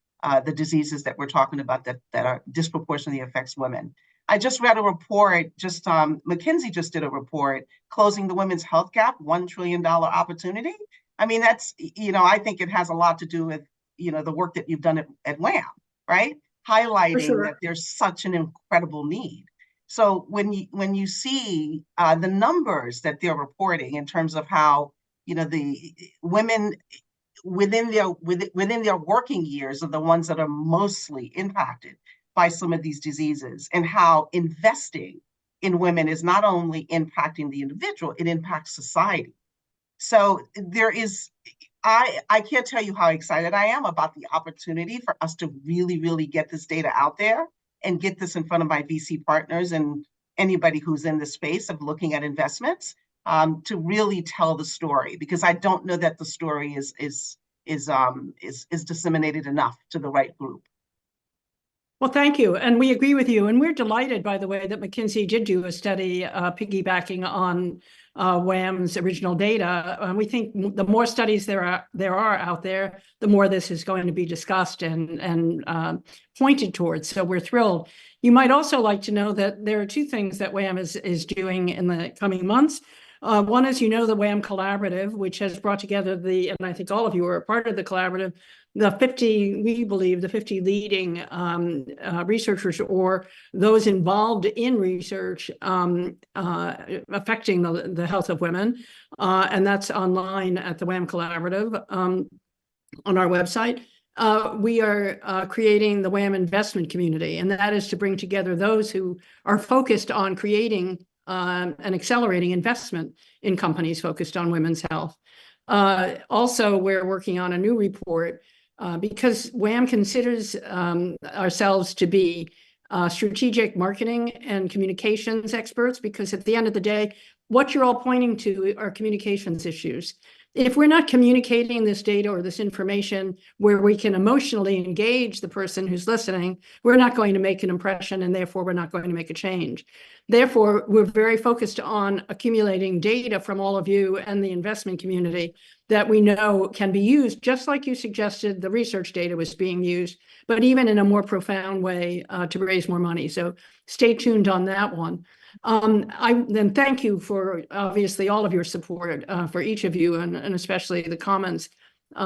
the diseases that we're talking about that are disproportionately affects women. I just read a report, McKinsey just did a report, Closing the Women's Health Gap, $1 trillion opportunity. I mean, that's, I think it has a lot to do with, the work that you've done at WHAM, right? Highlighting that there's such an incredible need. So when you see the numbers that they're reporting in terms of how, the women within their working years are the ones that are mostly impacted by some of these diseases, and how investing in women is not only impacting the individual, it impacts society. So I can't tell you how excited I am about the opportunity for us to really, really get this data out there and get this in front of my VC partners and anybody who's in the space of looking at investments to really tell the story, because I don't know that the story is disseminated enough to the right group. Well, thank you. And we agree with you. And we're delighted, by the way, that McKinsey did do a study piggybacking on WHAM's original data. We think the more studies there are out there, the more this is going to be discussed and pointed towards. So we're thrilled. You might also like to know that there are two things that WHAM is doing in the coming months. One is, the WHAM Collaborative, which has brought together and I think all of you are a part of the collaborative, the 50 leading researchers or those involved in research affecting the health of women. And that's online at the WHAM Collaborative on our website. We are creating the WHAM investment community, and that is to bring together those who are focused on creating and accelerating investment in companies focused on women's health. Also, we're working on a new report because WHAM considers ourselves to be strategic marketing and communications experts, because at the end of the day, what you're all pointing to are communications issues. If we're not communicating this data or this information where we can emotionally engage the person who's listening, we're not going to make an impression, and therefore we're not going to make a change. Therefore, we're very focused on accumulating data from all of you and the investment community that we know can be used, just like you suggested the research data was being used, but even in a more profound way to raise more money. So stay tuned on that one. Then thank you for obviously all of your support for each of you, and especially the comments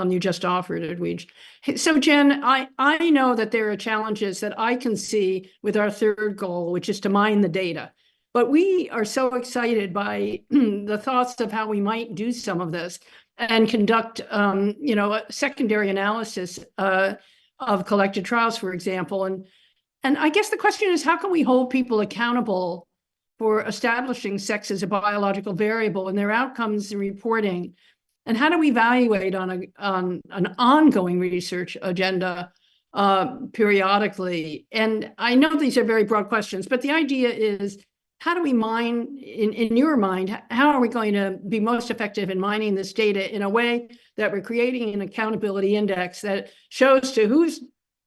you just offered, Edwige. So Jen, I know that there are challenges that I can see with our third goal, which is to mine the data. But we are so excited by the thoughts of how we might do some of this and conduct, a secondary analysis of collected trials, for example. And I guess the question is, how can we hold people accountable for establishing sex as a biological variable in their outcomes and reporting? And how do we evaluate on an ongoing research agenda periodically? And I know these are very broad questions, but the idea is, how do we mine, in your mind, how are we going to be most effective in mining this data in a way that we're creating an accountability index that shows to who's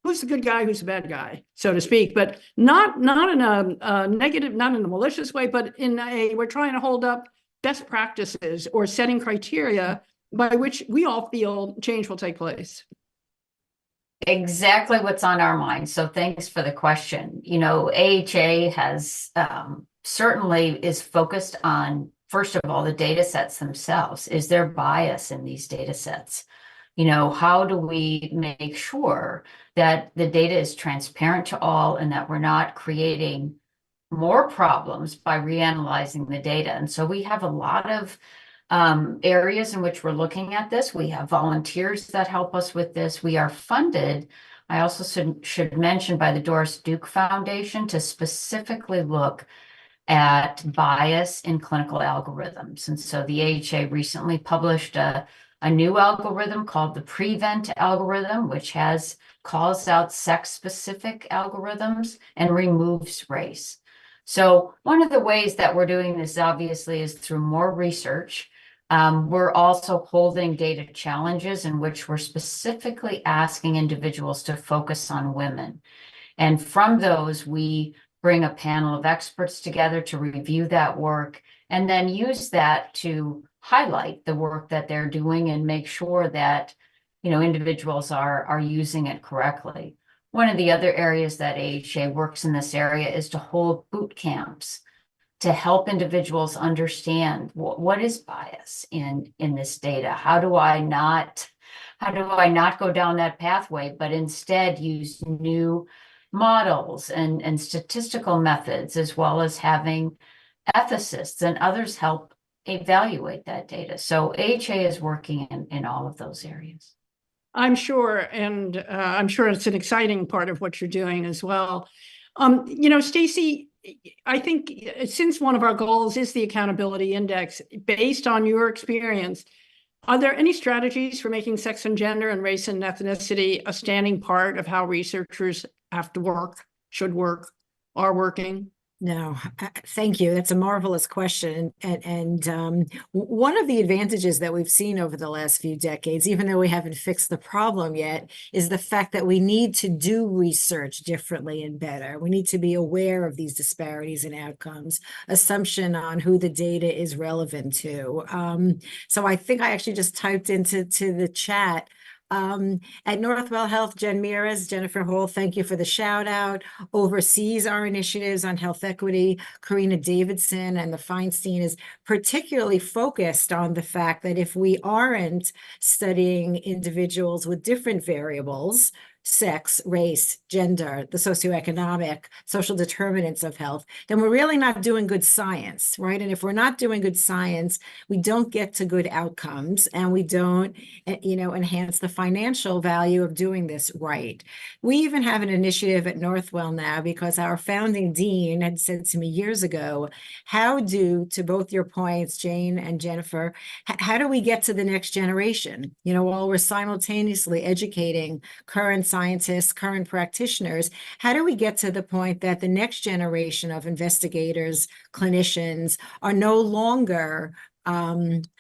the good guy, who's the bad guy, so to speak, but not in a negative, not in a malicious way, but we're trying to hold up best practices or setting criteria by which we all feel change will take place. Exactly what's on our mind. So thanks for the question. AHA has certainly is focused on, first of all, the data sets themselves. Is there bias in these data sets? How do we make sure that the data is transparent to all and that we're not creating more problems by reanalyzing the data? And so we have a lot of areas in which we're looking at this. We have volunteers that help us with this. We are funded, I also should mention, by the Doris Duke Foundation to specifically look at bias in clinical algorithms. And so the AHA recently published a a new algorithm called the Prevent algorithm, which calls out sex-specific algorithms and removes race. So one of the ways that we're doing this, obviously, is through more research. We're also holding data challenges in which we're specifically asking individuals to focus on women. And from those, we bring a panel of experts together to review that work and then use that to highlight the work that they're doing and make sure that, individuals are using it correctly. One of the other areas that AHA works in this area is to hold boot camps to help individuals understand what is bias in this data. How do I not go down that pathway, but instead use new models and statistical methods, as well as having ethicists and others help evaluate that data. So AHA is working in all of those areas. I'm sure, and I'm sure it's an exciting part of what you're doing as well. Stacy, I think since one of our goals is the accountability index, based on your experience, are there any strategies for making sex and gender and race and ethnicity a standing part of how researchers have to work, should work, are working? No, thank you. That's a marvelous question. And one of the advantages that we've seen over the last few decades, even though we haven't fixed the problem yet, is the fact that we need to do research differently and better. We need to be aware of these disparities in outcomes, assumption on who the data is relevant to. So I think I actually just typed into the chat. At Northwell Health, Jen Meares, Jennifer Hall, thank you for the shout out. Oversees our initiatives on health equity. Karina Davidson and the Feinstein is particularly focused on the fact that if we aren't studying individuals with different variables, sex, race, gender, the socioeconomic, social determinants of health, then we're really not doing good science, right? And if we're not doing good science, we don't get to good outcomes and we don't, enhance the financial value of doing this right. We even have an initiative at Northwell now because our founding dean had said to me years ago, to both your points, Jane and Jennifer, how do we get to the next generation? While we're simultaneously educating current scientists, current practitioners, how do we get to the point that the next generation of investigators, clinicians are no longer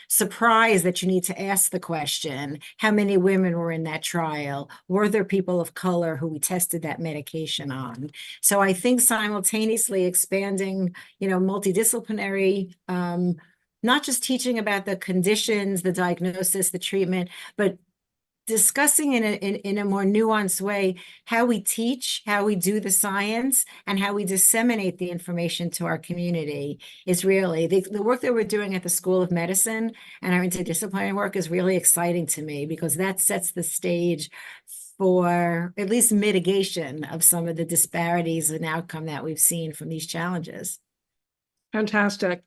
surprised that you need to ask the question, how many women were in that trial? Were there people of color who we tested that medication on? So I think simultaneously expanding, multidisciplinary, not just teaching about the conditions, the diagnosis, the treatment, but discussing in a more nuanced way how we teach, how we do the science, and how we disseminate the information to our community is really, the work that we're doing at the School of Medicine and our interdisciplinary work is really exciting to me because that sets the stage for at least mitigation of some of the disparities in outcome that we've seen from these challenges. Fantastic.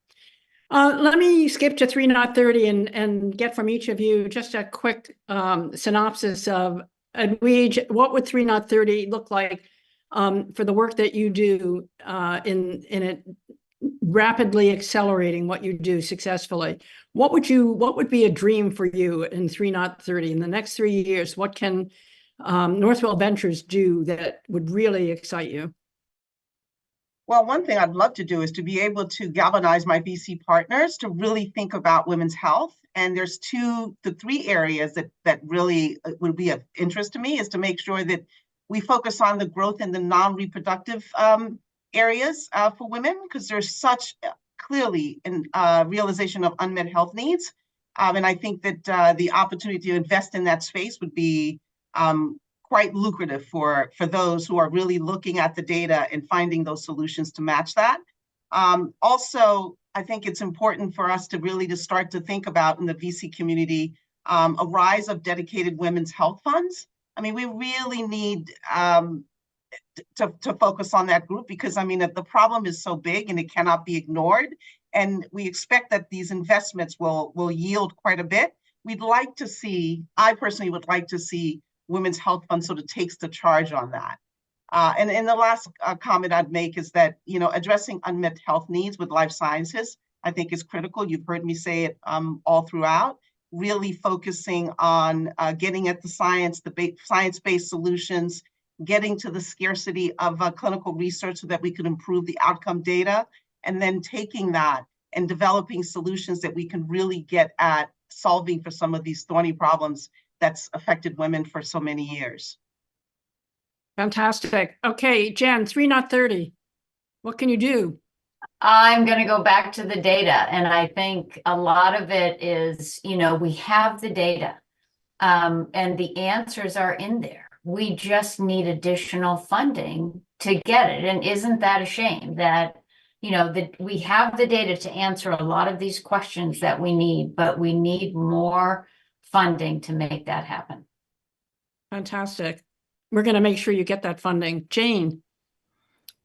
Let me skip to 3Not30 and get from each of you just a quick synopsis of what would 3Not30 look like for the work that you do in it rapidly accelerating what you do successfully. What would be a dream for you in 3Not30 in the next 3 years? What can Northwell Ventures do that would really excite you? Well, one thing I'd love to do is to be able to galvanize my VC partners to really think about women's health. And there's the three areas that really would be of interest to me is to make sure that we focus on the growth in the non-reproductive areas for women, because there's such clearly a realization of unmet health needs. And I think that the opportunity to invest in that space would be quite lucrative for those who are really looking at the data and finding those solutions to match that. Also, I think it's important for us to really start to think about in the VC community a rise of dedicated women's health funds. I mean, we really need to focus on that group because, the problem is so big and it cannot be ignored. And we expect that these investments will yield quite a bit. I personally would like to see Women's Health Fund sort of takes the charge on that. And the last comment I'd make is that, addressing unmet health needs with life sciences, I think is critical. You've heard me say it all throughout. really focusing on getting at the science, science-based solutions, getting to the scarcity of clinical research so that we could improve the outcome data, and then taking that and developing solutions that we can really get at solving for some of these thorny problems that's affected women for so many years. Fantastic. Okay, Jen, 3Not30. What can you do? I'm going to go back to the data. And I think a lot of it is, we have the data and the answers are in there. We just need additional funding to get it. And isn't that a shame that, that we have the data to answer a lot of these questions that we need, but we need more funding to make that happen. Fantastic. We're going to make sure you get that funding. Jane.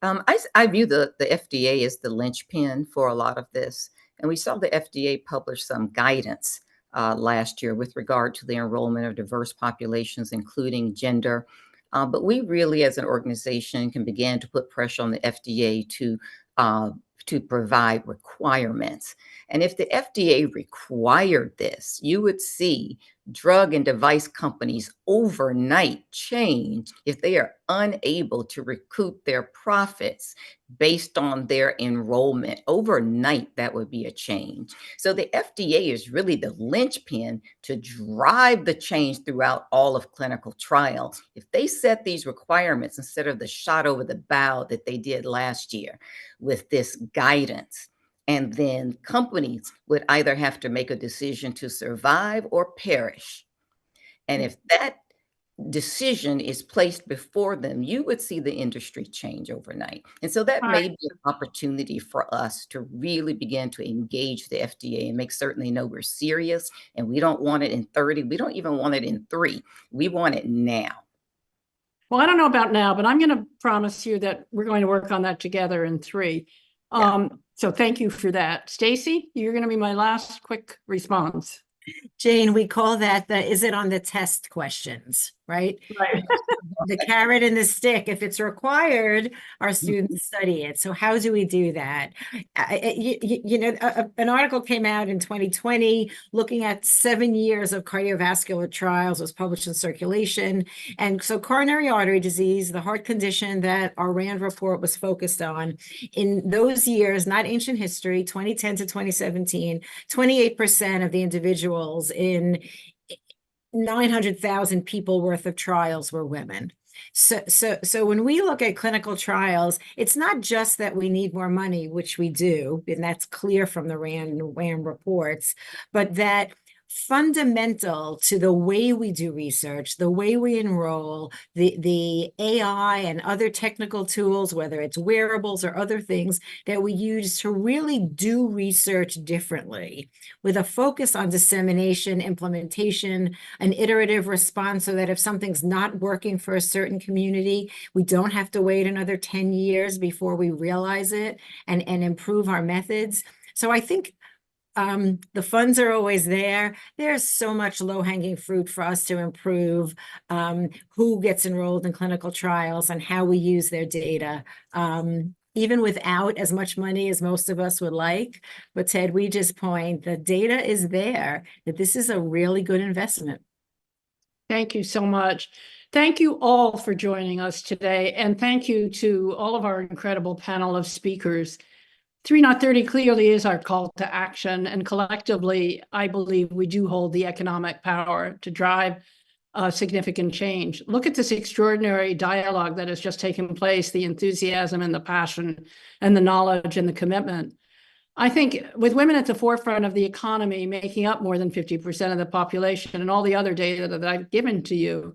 I view the FDA as the linchpin for a lot of this. And we saw the FDA publish some guidance last year with regard to the enrollment of diverse populations, including gender. But we really, as an organization, can begin to put pressure on the FDA to provide requirements. And if the FDA required this, you would see drug and device companies overnight change if they are unable to recoup their profits based on their enrollment. Overnight, that would be a change. So the FDA is really the linchpin to drive the change throughout all of clinical trials. If they set these requirements instead of the shot over the bow that they did last year with this guidance, and then companies would either have to make a decision to survive or perish. And if that decision is placed before them, you would see the industry change overnight. And so that may be an opportunity for us to really begin to engage the FDA and make certain they know we're serious and we don't want it in 30. We don't even want it in 3. We want it now. Well, I don't know about now, but I'm going to promise you that we're going to work on that together in 3. Yeah. So thank you for that. Stacy, you're going to be my last quick response. Jane, we call that the is it on the test questions, right? Right. The carrot and the stick. If it's required, our students study it. So how do we do that? An article came out in 2020 looking at 7 years of cardiovascular trials, was published in Circulation. And so coronary artery disease, the heart condition that our RAND report was focused on, in those years, not ancient history, 2010 to 2017, 28% of the individuals in 900,000 people worth of trials were women. So when we look at clinical trials, it's not just that we need more money, which we do, and that's clear from the RAND and WHAM reports, but that fundamental to the way we do research, the way we enroll, the AI and other technical tools, whether it's wearables or other things that we use to really do research differently with a focus on dissemination, implementation, an iterative response so that if something's not working for a certain community, we don't have to wait another 10 years before we realize it and improve our methods. So I think the funds are always there. There's so much low-hanging fruit for us to improve who gets enrolled in clinical trials and how we use their data, even without as much money as most of us would like. But Ted, we just point, the data is there, that this is a really good investment. Thank you so much. Thank you all for joining us today. And thank you to all of our incredible panel of speakers. 3Not30 clearly is our call to action, and collectively, I believe we do hold the economic power to drive significant change. Look at this extraordinary dialogue that has just taken place, the enthusiasm and the passion and the knowledge and the commitment. I think with women at the forefront of the economy, making up more than 50% of the population and all the other data that I've given to you,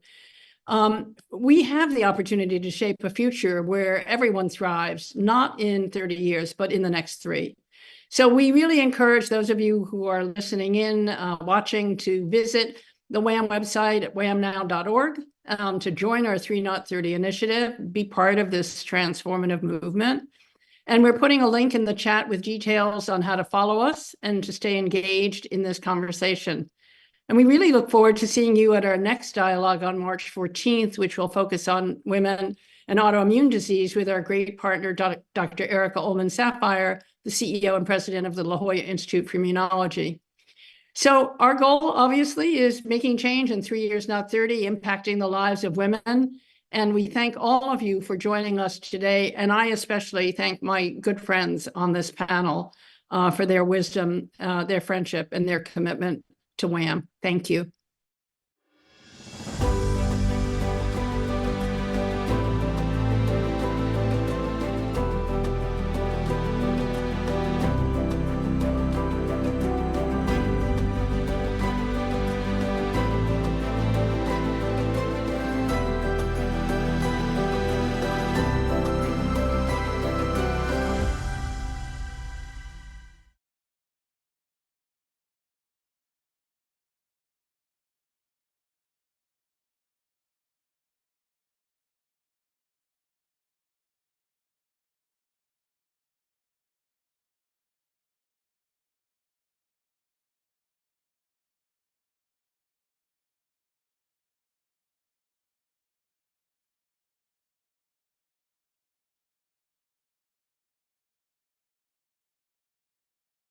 we have the opportunity to shape a future where everyone thrives, not in 30 years, but in the next 3. So we really encourage those of you who are listening in, watching, to visit the WHAM website at whamnow.org, to join our 3Not30 initiative, be part of this transformative movement. And we're putting a link in the chat with details on how to follow us and to stay engaged in this conversation. And we really look forward to seeing you at our next dialogue on March 14th, which will focus on women and autoimmune disease with our great partner, Dr. Erica Ullman Sapphire, the CEO and president of the La Jolla Institute for Immunology. So our goal, obviously, is making change in 3 years, not 30, impacting the lives of women. And we thank all of you for joining us today. And I especially thank my good friends on this panel for their wisdom, their friendship, and their commitment to WHAM. Thank you.